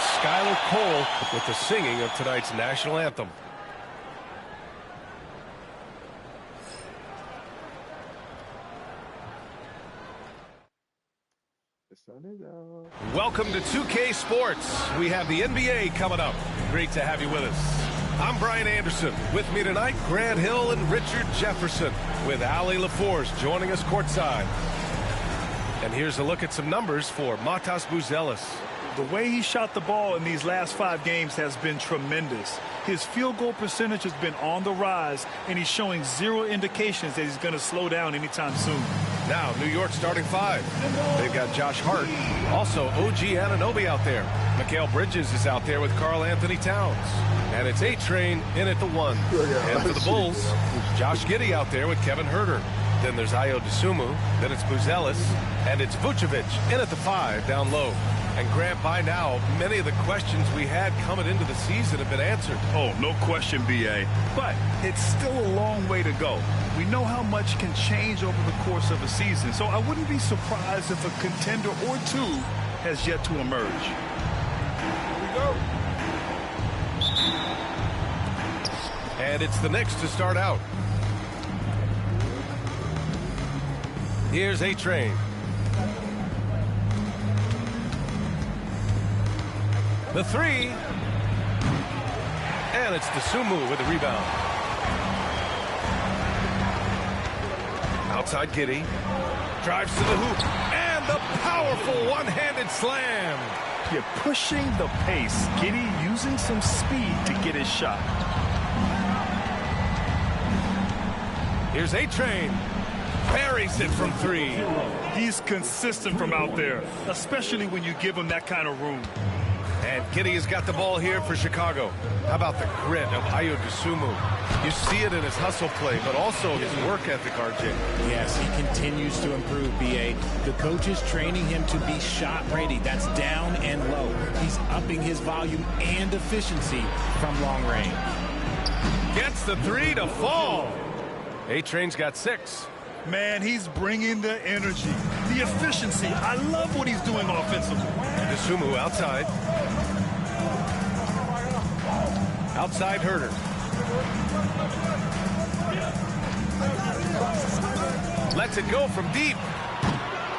Skylar Cole with the singing of tonight's national anthem. Welcome to 2K Sports. We have the NBA coming up. Great to have you with us. I'm Brian Anderson. With me tonight, Grant Hill and Richard Jefferson, with Allie LaForce joining us courtside. And here's a look at some numbers for Matas Buzelis. The way he shot the ball in these last 5 games has been tremendous. His field goal percentage has been on the rise, and he's showing zero indications that he's going to slow down anytime soon. Now, New York starting 5. They've got Josh Hart. Also, OG Anunoby out there. Mikal Bridges is out there with Karl Anthony Towns. And it's A-Train in at the 1. And for the Bulls, Josh Giddey out there with Kevin Huerter. Then there's Ayo Dosunmu. Then it's Buzelis. And it's Vucevic in at the 5 down low. And Grant, by now, many of the questions we had coming into the season have been answered. Oh, no question, B.A. But it's still a long way to go. We know how much can change over the course of a season, so I wouldn't be surprised if a contender or two has yet to emerge. Here we go. And it's the Knicks to start out. Here's A-Train. The 3. And it's Dosunmu with the rebound. Outside Giddey. Drives to the hoop. And the powerful one-handed slam. You're pushing the pace. Giddey using some speed to get his shot. Here's A-Train. Buries it from 3. He's consistent from out there, especially when you give him that kind of room. And Giddey has got the ball here for Chicago. How about the grit of Ayo Dosunmu? You see it in his hustle play, but also his work ethic, RJ. Yes, he continues to improve, B.A. The coach is training him to be shot ready. That's down and low. He's upping his volume and efficiency from long range. Gets the 3 to fall. A-Train's got 6. Man, he's bringing the energy, the efficiency. I love what he's doing offensively. Dosunmu outside. Outside Huerter. Lets it go from deep.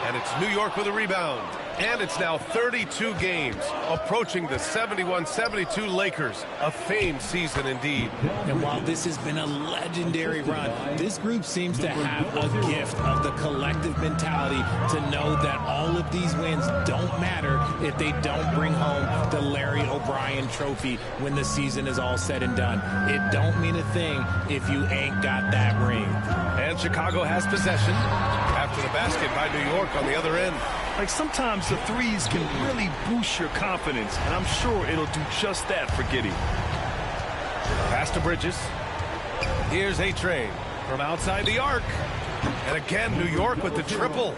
And it's New York with a rebound. And it's now 32 games, approaching the 71-72 Lakers. A famed season indeed. And while this has been a legendary run, this group seems to have a gift of the collective mentality to know that all of these wins don't matter if they don't bring home the Larry O'Brien trophy when the season is all said and done. It don't mean a thing if you ain't got that ring. And Chicago has possession after the basket by New York on the other end. Like, sometimes the threes can really boost your confidence, and I'm sure it'll do just that for Giddey. Pass to Bridges. Here's A-Train from outside the arc. And again, New York with the triple.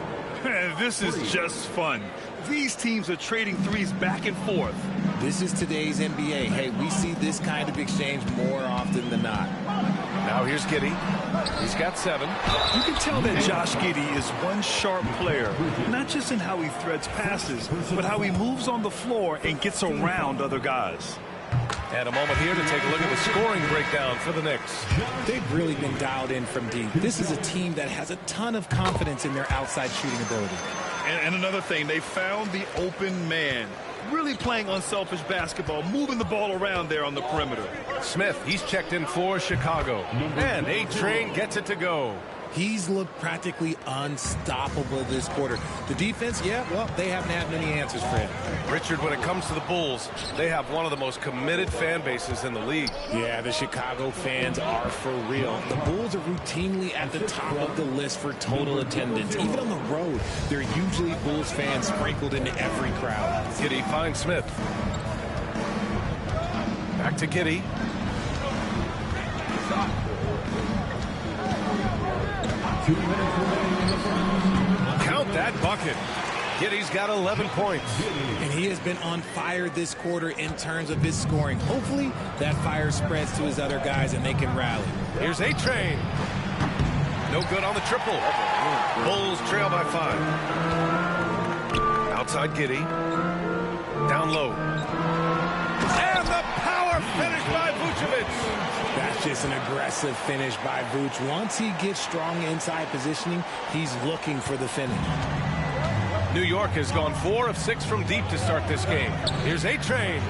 This is just fun. These teams are trading threes back and forth. This is today's NBA. Hey, we see this kind of exchange more often than not. Now here's Giddey. He's got 7. You can tell that Josh Giddey is one sharp player, not just in how he threads passes, but how he moves on the floor and gets around other guys. And a moment here to take a look at the scoring breakdown for the Knicks. They've really been dialed in from deep. This is a team that has a ton of confidence in their outside shooting ability. And another thing, they found the open man. Really playing unselfish basketball, moving the ball around there on the perimeter. Smith, he's checked in for Chicago. And A-Train gets it to go. He's looked practically unstoppable this quarter. The defense, yeah, well, they haven't had many answers for him. Richard, when it comes to the Bulls, they have one of the most committed fan bases in the league. Yeah, the Chicago fans are for real. The Bulls are routinely at the top of the list for total attendance. Even on the road, there are usually Bulls fans sprinkled into every crowd. Giddey finds Smith. Back to Giddey. Count that bucket. Giddey's got 11 points. And he has been on fire this quarter in terms of his scoring. Hopefully that fire spreads to his other guys and they can rally. Here's A-Train. No good on the triple. Bulls trail by 5. Outside Giddey. Down low. finish by Vucevic. That's just an aggressive finish by Vuce. Once he gets strong inside positioning, he's looking for the finish. New York has gone 4 of 6 from deep to start this game. Here's A-Train.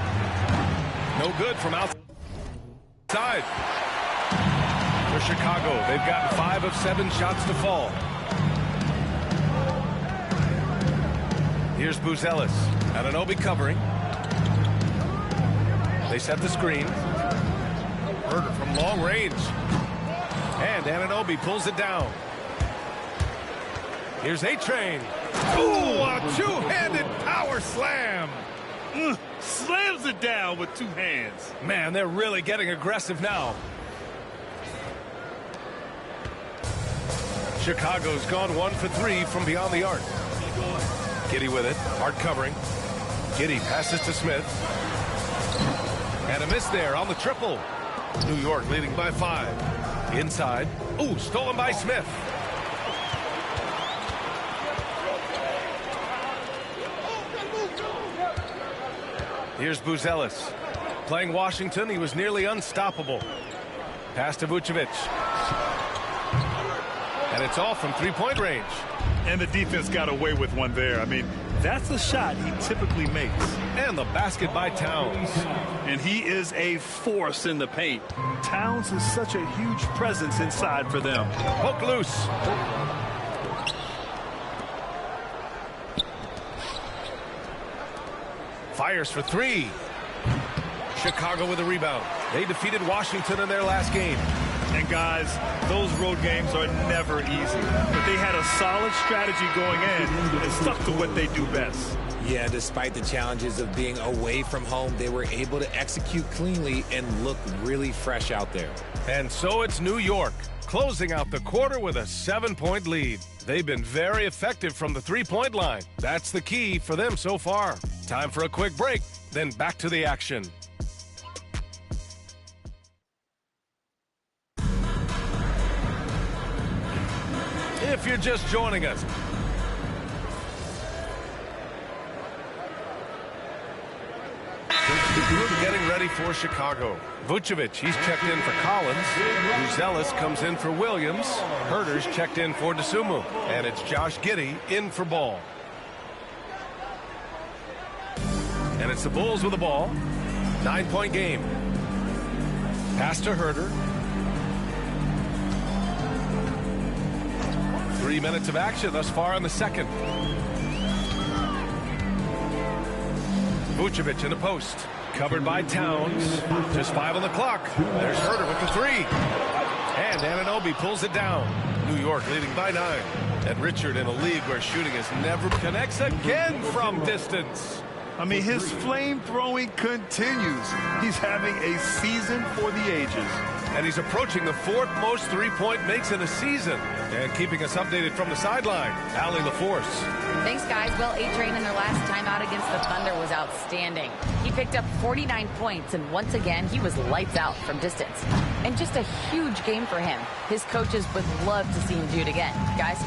No good from outside. For Chicago, they've gotten 5 of 7 shots to fall. Here's Buzelis. Anunoby covering. They set the screen. Herder from long range. And Anunoby pulls it down. Here's A-Train. Ooh, a two-handed power slam. Slams it down with 2 hands. Man, they're really getting aggressive now. Chicago's gone 1 for 3 from beyond the arc. Giddey with it. Hard covering. Giddey passes to Smith. And a miss there on the triple. New York leading by 5. Inside. Ooh, stolen by Smith. Here's Buzelis. Playing Washington, he was nearly unstoppable. Pass to Vucevic. And it's all from three-point range. And the defense got away with one there. I mean, that's a shot he typically makes. And the basket by Towns. And he is a force in the paint. Towns is such a huge presence inside for them. Poke loose. Fires for 3. Chicago with a rebound. They defeated Washington in their last game. And guys, those road games are never easy. But they had a solid strategy going in and stuck to what they do best. Yeah, despite the challenges of being away from home, they were able to execute cleanly and look really fresh out there. And so it's New York, closing out the quarter with a 7-point lead. They've been very effective from the three-point line. That's the key for them so far. Time for a quick break, then back to the action. If you're just joining us, getting ready for Chicago. Vucevic, he's checked in for Collins. Buzelis comes in for Williams. Herder's checked in for Dosunmu. And it's Josh Giddey in for Ball. And it's the Bulls with the ball. 9-point game. Pass to Herder. 3 minutes of action thus far in the second. Vucevic in the post. Covered by Towns. Just 5 on the clock. There's Herder with the 3. And Anunoby pulls it down. New York leading by 9. And Richard in a league where shooting has never connects again from distance. I mean, his flame throwing continues. He's having a season for the ages. And he's approaching the 4th most three-point makes in a season. And keeping us updated from the sideline, Allie LaForce. Thanks, guys. Well, A-Train in their last time out against the Thunder was outstanding. He picked up 49 points, and once again, he was lights out from distance. And just a huge game for him. His coaches would love to see him do it again. Guys?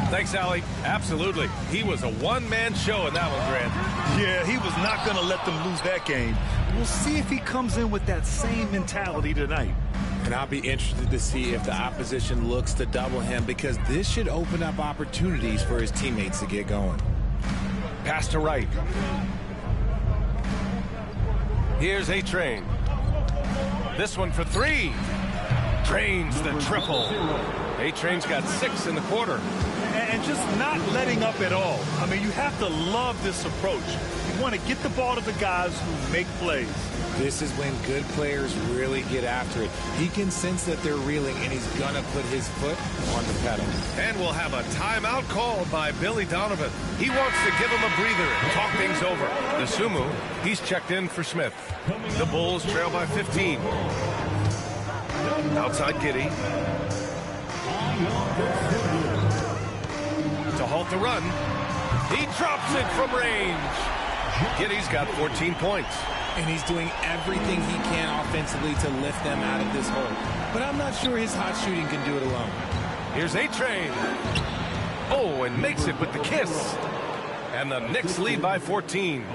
Thanks, Allie. Absolutely. He was a one-man show in that one, Grant. Yeah, he was not going to let them lose that game. We'll see if he comes in with that same mentality tonight. And I'll be interested to see if the opposition looks to double him, because this should open up opportunities for his teammates to get going. Pass to Wright. Here's A-Train. This one for 3. Trains the triple. A-Train's got 6 in the quarter. And just not letting up at all. I mean, you have to love this approach. You want to get the ball to the guys who make plays. This is when good players really get after it. He can sense that they're reeling, and he's going to put his foot on the pedal. And we'll have a timeout called by Billy Donovan. He wants to give him a breather and talk things over. Dosunmu, he's checked in for Smith. The Bulls trail by 15. Outside Giddey. To halt the run. He drops it from range. Giddey's got 14 points. And he's doing everything he can offensively to lift them out of this hole. But I'm not sure his hot shooting can do it alone. Here's A-Train. Oh, and makes it with the kiss. And the Knicks lead by 14.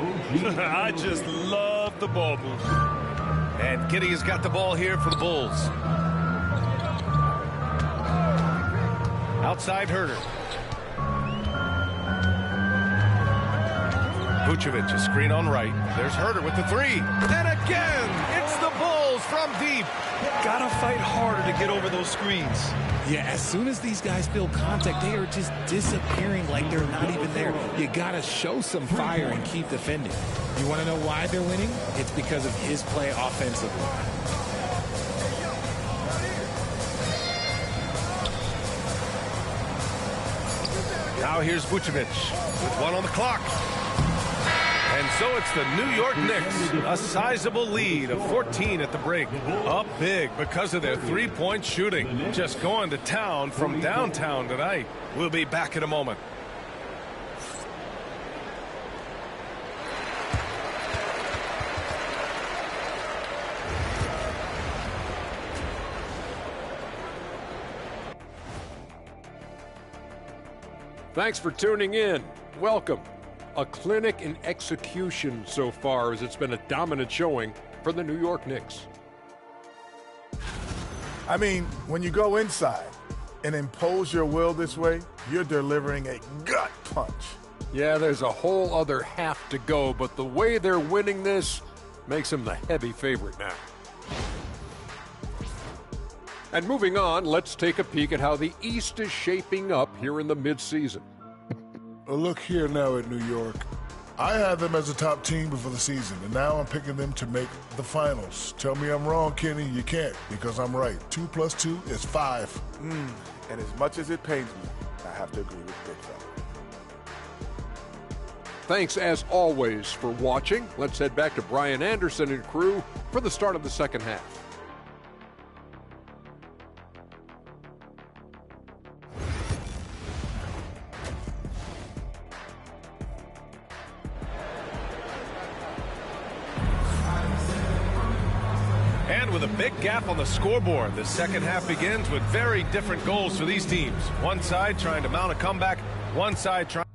I just love the ball move. And Giddey has got the ball here for the Bulls. Outside Herter. Vucevic, a screen on right. There's Herter with the three. And again, it's the Bulls from deep. Gotta fight harder to get over those screens. Yeah, as soon as these guys feel contact, they are just disappearing like they're not even there. You got to show some fire and keep defending. You want to know why they're winning? It's because of his play offensively. Now here's Vucevic with one on the clock. And so it's the New York Knicks, a sizable lead of 14 at the break. Up big because of their three-point shooting. Just going to town from downtown tonight. We'll be back in a moment. Thanks for tuning in. Welcome. A clinic in execution so far, as it's been a dominant showing for the New York Knicks. I mean, when you go inside and impose your will this way, you're delivering a gut punch. Yeah, there's a whole other half to go, but the way they're winning this makes them the heavy favorite now. And moving on, let's take a peek at how the East is shaping up here in the midseason. Look here now at New York. I had them as a top team before the season, and now I'm picking them to make the finals. Tell me I'm wrong, Kenny. You can't, because I'm right. 2 + 2 is 5. And as much as it pains me, I have to agree with Big Fella. Thanks, as always, for watching. Let's head back to Brian Anderson and crew for the start of the second half. And with a big gap on the scoreboard, the second half begins with very different goals for these teams. One side trying to mount a comeback, one side trying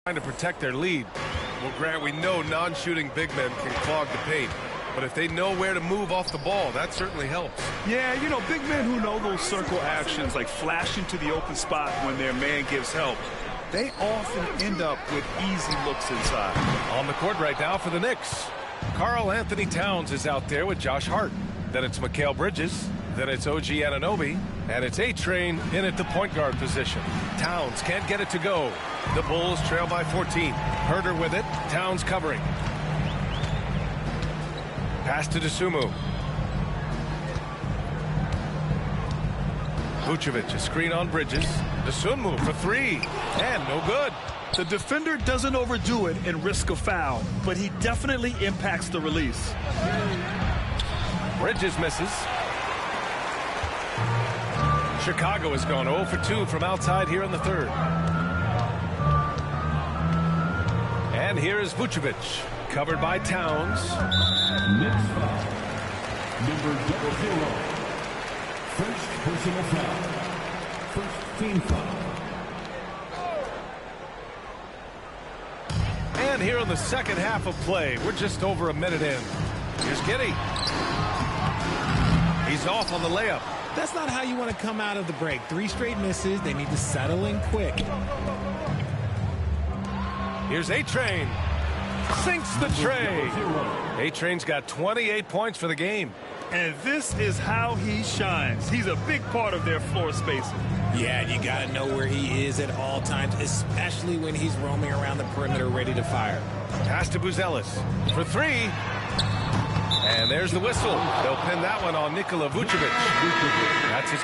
trying to protect their lead. Well, Grant, we know non-shooting big men can clog the paint. But if they know where to move off the ball, that certainly helps. Yeah, you know, big men who know those circle actions, like flashing to the open spot when their man gives help, they often end up with easy looks inside. On the court right now for the Knicks, Karl Anthony Towns is out there with Josh Hart. Then it's Mikal Bridges. Then it's OG Anunoby. And it's A-Train in at the point guard position. Towns can't get it to go. The Bulls trail by 14. Herder with it. Towns covering. Pass to Dosunmu. Vucevic, a screen on Bridges. Dosunmu for three. And no good. The defender doesn't overdo it and risk a foul, but he definitely impacts the release. Bridges misses. Chicago has gone 0 for 2 from outside here in the third. And here is Vucevic, covered by Towns. Next foul, number 00. First personal foul. First team foul. And here in the second half of play, we're just over a minute in. Here's Giddey. He's off on the layup. That's not how you want to come out of the break. 3 straight misses. They need to settle in quick. Here's A-Train. Sinks the tray. A-Train's got 28 points for the game. And this is how he shines. He's a big part of their floor spacing. Yeah, you got to know where he is at all times, especially when he's roaming around the perimeter ready to fire. Pass to Buzelis for three. And there's the whistle. They'll pin that one on Nikola Vucevic. That's his.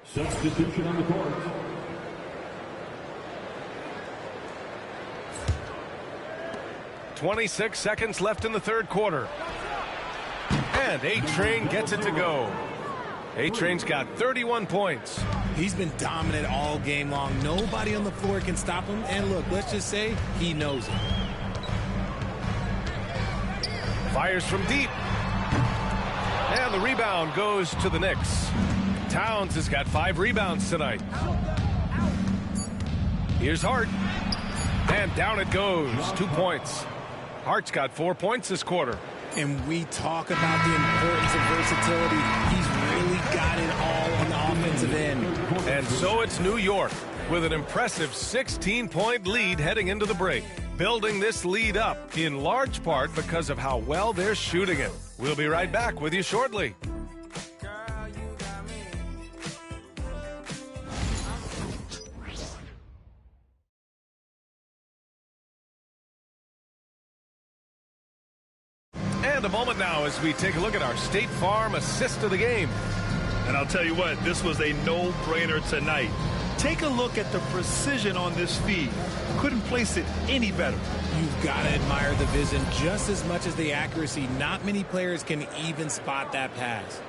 Substitution on the court. .26 seconds left in the third quarter. And A-Train gets it to go. A-Train's got 31 points. He's been dominant all game long. Nobody on the floor can stop him. And look, let's just say he knows it. Fires from deep. And the rebound goes to the Knicks. Towns has got 5 rebounds tonight. Here's Hart. And down it goes. 2 points. Hart's got 4 points this quarter. And we talk about the importance of versatility. He's really got it all on the offensive end. And so it's New York with an impressive 16-point lead heading into the break. Building this lead up in large part because of how well they're shooting it. We'll be right back with you shortly. And a moment now as we take a look at our State Farm assist of the game. And I'll tell you what, this was a no-brainer tonight. Take a look at the precision on this feed. Couldn't place it any better. You've got to admire the vision just as much as the accuracy. Not many players can even spot that pass.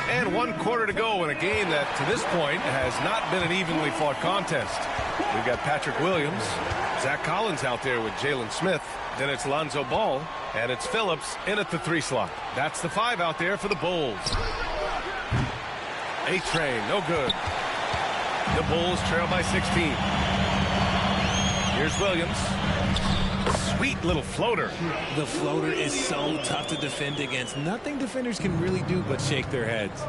And 1 quarter to go in a game that, to this point, has not been an evenly fought contest. We've got Patrick Williams, Zach Collins out there with Jalen Smith. Then it's Lonzo Ball, and it's Phillips in at the 3 slot. That's the 5 out there for the Bulls. A-Train, no good. The Bulls trail by 16. Here's Williams. Sweet little floater. The floater is so tough to defend against. Nothing defenders can really do but shake their heads.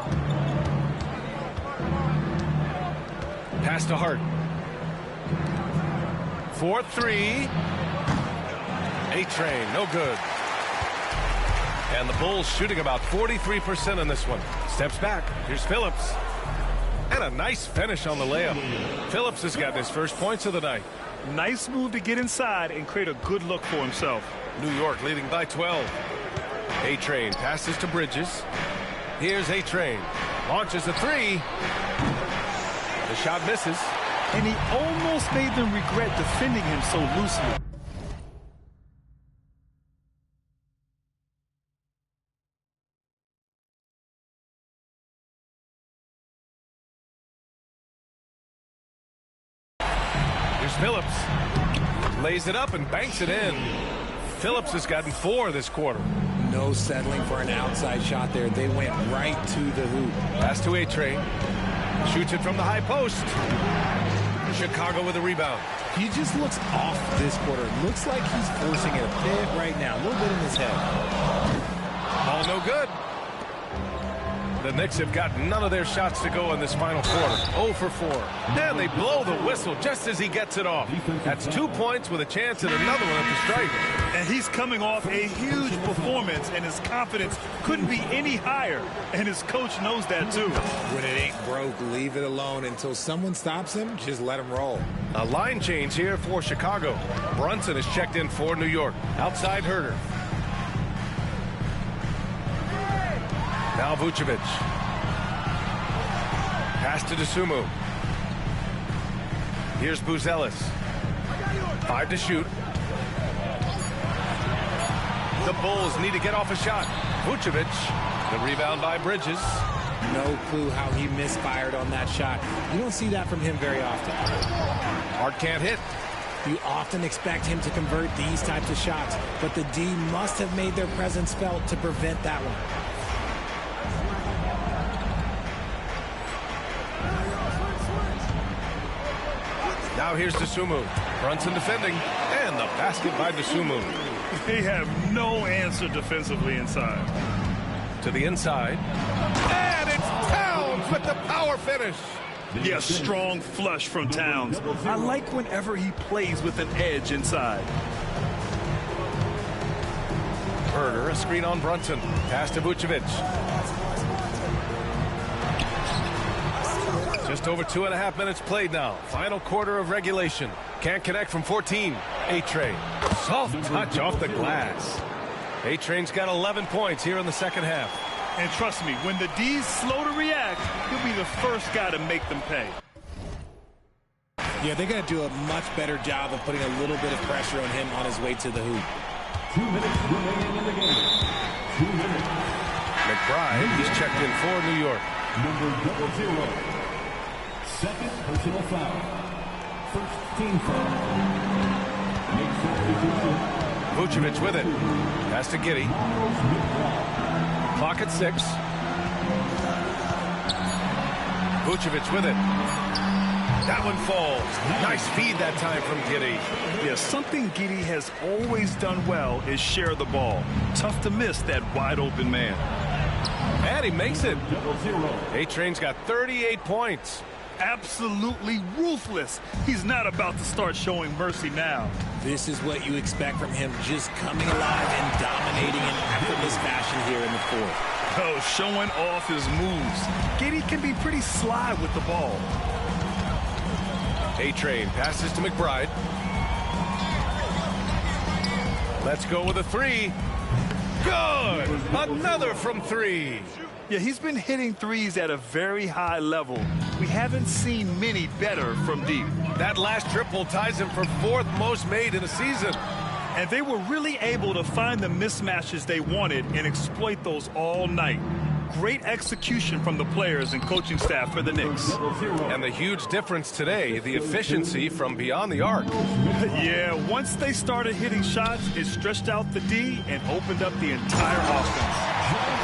Pass to Hart. 4-3. A-Train, no good. And the Bulls shooting about 43% in this one. Steps back. Here's Phillips. And a nice finish on the layup. Phillips has gotten his first points of the night. Nice move to get inside and create a good look for himself. New York leading by 12. A-Train passes to Bridges. Here's A-Train. Launches a 3. The shot misses. And he almost made them regret defending him so loosely. Phillips lays it up and banks it in. Phillips has gotten 4 this quarter. No settling for an outside shot there. They went right to the hoop. Pass to A-Train. Shoots it from the high post. Chicago with a rebound. He just looks off this quarter. Looks like he's forcing it a bit right now. A little bit in his head. All no good. The Knicks have got none of their shots to go in this final quarter. 0 for 4. And they blow the whistle just as he gets it off. That's 2 points with a chance at another one at the stripe. And he's coming off a huge performance, and his confidence couldn't be any higher. And his coach knows that, too. When it ain't broke, leave it alone. Until someone stops him, just let him roll. A line change here for Chicago. Brunson is checked in for New York. Outside Herter. Now Vucevic. Pass to Dosunmu. Here's Buzelis. 5 to shoot. The Bulls need to get off a shot. Vucevic. The rebound by Bridges. No clue how he misfired on that shot. You don't see that from him very often. Hart can't hit. You often expect him to convert these types of shots, but the D must have made their presence felt to prevent that one. Now here's Dosunmu. Brunson defending. And the basket by Dosunmu. They have no answer defensively inside. To the inside. And it's Towns with the power finish. Yeah, strong flush from Towns. I like whenever he plays with an edge inside. Herter, a screen on Brunson. Pass to Vucevic. Just over 2.5 minutes played now. Final quarter of regulation. Can't connect from 14. A-Train. Soft touch off the glass. A-Train's got 11 points here in the second half. And trust me, when the D's slow to react, he'll be the first guy to make them pay. Yeah, they're going to do a much better job of putting a little bit of pressure on him on his way to the hoop. 2 minutes remaining in the game. 2 minutes. McBride, he's checked in for New York. Number 00. Second personal foul. First team foul. Makes substitution. Vucevic with it. Pass to Giddey. Clock at 6. Vucevic with it. That one falls. Nice feed that time from Giddey. Yeah, something Giddey has always done well is share the ball. Tough to miss that wide open man. And he makes it. A-Train's got 38 points. Absolutely ruthless. He's not about to start showing mercy now. This is what you expect from him, just coming alive and dominating in effortless fashion here in the fourth. Oh, showing off his moves. Giddey can be pretty sly with the ball. A-Train passes to McBride. Let's go with a 3. Good! Another from 3. Yeah, he's been hitting threes at a very high level. We haven't seen many better from deep. That last triple ties him for 4th most made in a season. And they were really able to find the mismatches they wanted and exploit those all night. Great execution from the players and coaching staff for the Knicks. And the huge difference today, the efficiency from beyond the arc. Yeah, once they started hitting shots, it stretched out the D and opened up the entire offense.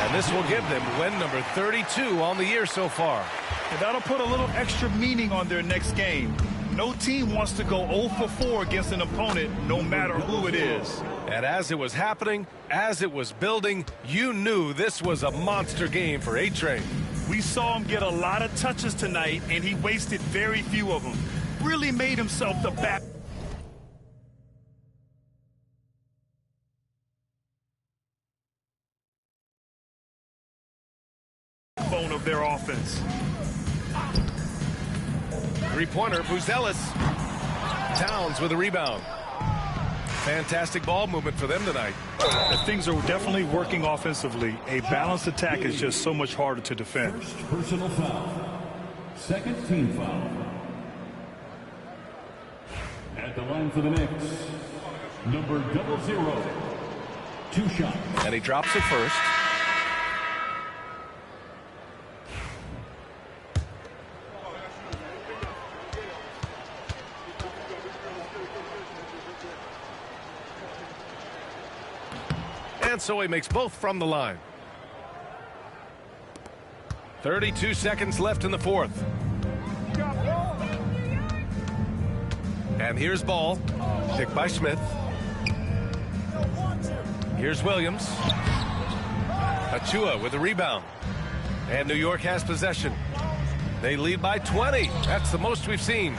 And this will give them win number 32 on the year so far. And that'll put a little extra meaning on their next game. No team wants to go 0 for 4 against an opponent, no matter who it is. And as it was happening, as it was building, you knew this was a monster game for A-Train. We saw him get a lot of touches tonight, and he wasted very few of them. Really made himself the backbone of their offense. Three-pointer, Buzelis. Towns with a rebound. Fantastic ball movement for them tonight. Things are definitely working offensively. A balanced attack is just so much harder to defend. First personal foul. Second team foul. At the line for the Knicks, number 00. 2 shots. And he drops it first. And so he makes both from the line. 32 seconds left in the fourth. And here's ball. Picked by Smith. Here's Williams. Achua with the rebound. And New York has possession. They lead by 20. That's the most we've seen.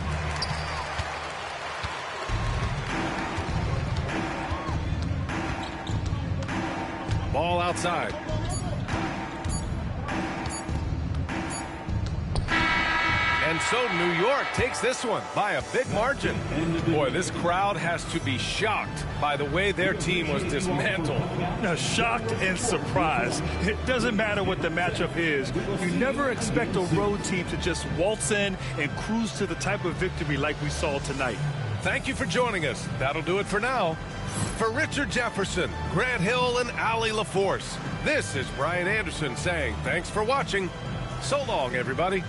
Ball outside. And so New York takes this one by a big margin. Boy, this crowd has to be shocked by the way their team was dismantled. Now, shocked and surprised. It doesn't matter what the matchup is. You never expect a road team to just waltz in and cruise to the type of victory like we saw tonight. Thank you for joining us. That'll do it for now. For Richard Jefferson, Grant Hill, and Allie LaForce, this is Brian Anderson saying thanks for watching. So long, everybody.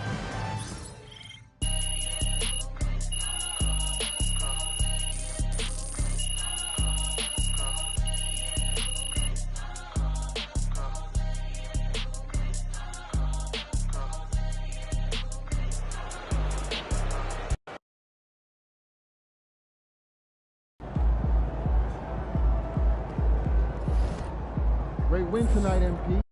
Great win tonight, MP.